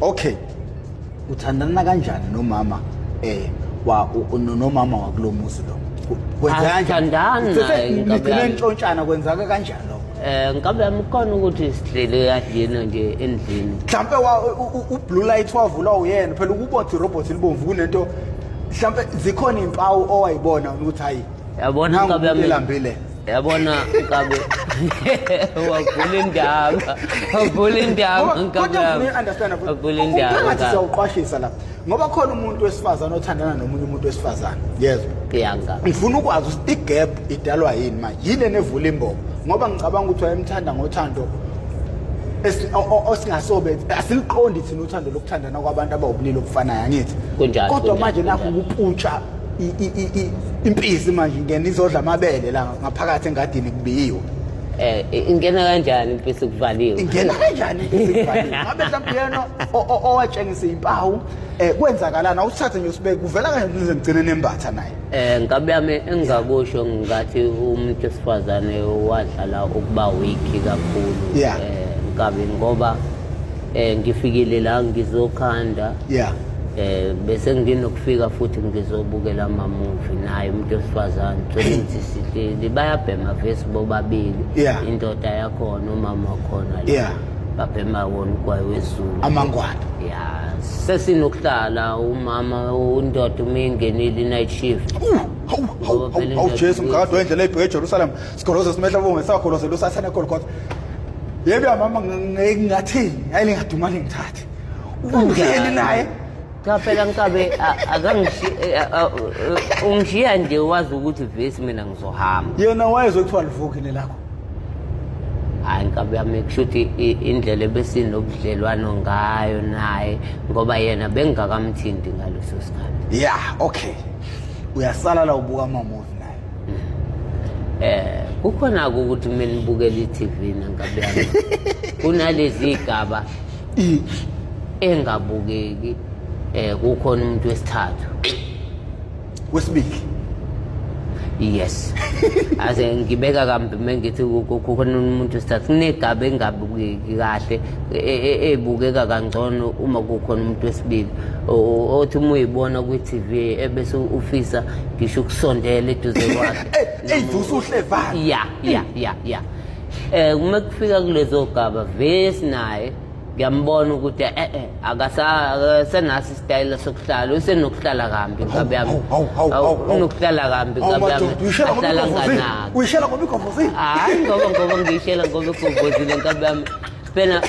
Okay. Uthandana kanjani nomama nomama wakulomuzi lo? Ngicela inhlontshana kwenzaka kanjani lo? Ngabe amkhona ukuthi sihlele kanje nje endlini. Mhlambe ublue light wavula uyena phela ukubotha irobot libomvu kunento mhlambe zikhona impawu owayibona ukuthi hayi yabona ngabe amlambile. Yabona ngabe wavula indaba ngabe understand wavula indaba siyawuqwashisa la ngoba khona umuntu wesifazana othandana nomunye umuntu wesifazana yezwa yanga ngifuna ukwazi ukuthi igap idalwa yini manje yini enevula imbobo ngoba ngicabanga ukuthi wayemthanda ngothando osingasobe asiliqondi thina uthando lokuthandana kwabantu abawubulili obufanayo angithi kodwa manje nakho ukupuntsha impisi manje ngene izodla amabele la ngaphakathi engadini kubiyiwe ingena kanjani impisi kuvaliwe ingena kanjani impisi kuvaliwe ngabe mhlawumbe yena owatshengisa impawu kwenzakalana awuthathe nje usibeke kuvela kanjani ngigcine nembatha naye ngabe yami engakusho ngathi umuntu esifazane wadlala ukuba weak kakhulu ngabe ngoba ngifikile la ngizokhanda bese nginokufika futhi ngizobukela ama movie naye umuntu osifazane twenty sihleli bayabhema vese bobabili indoda yakho nomama wakhona babhema wona kwaye wezulu amangwana sesinokuhlala umama undoda umengenile night shift Jesu mgadi wendlela ebheke eJerusalem sikholoza simehla bonke sakholozela usathana eGolgotha yebo mama ngingathini hayi lingadumali ngithathe ungeni naye phela ngabe ungishiya nje wazi ukuthi vese mina ngizohamba yena wayezokuthiwa livukile lakho hayi ngabe amekushuthi indlela besinobudlelwano ngayo naye ngoba yena bengakamthindi ngaleso sikhathi okay uyasala la ubuka ama movie naye kukhona ukuthi mina ngibukele iTV nangabe yami kunalezi igaba engabukeki kukhona umuntu wesithathu wesibili yes ase ngibeka kambe mengithi kukhona umuntu wesithathu kunegaba engabukeki kahle ebukeka kangcono uma kukhona umuntu wesibili othi uma uyibona ku TV ebese ufisa ngisho ukusondela eduze kwakhe eyivusa uhlevana uma kufika kulezo gaba vese naye ngiyambona ukuthi akasenasi style sokuhlala usenokuhlala kambi ngabe yami unokuhlala kambi ngabe yami ahlala ngana uyishela ngoba ikhomfozile hayi ngoba ngishela ngoba ikhomfozile ngabe yami phela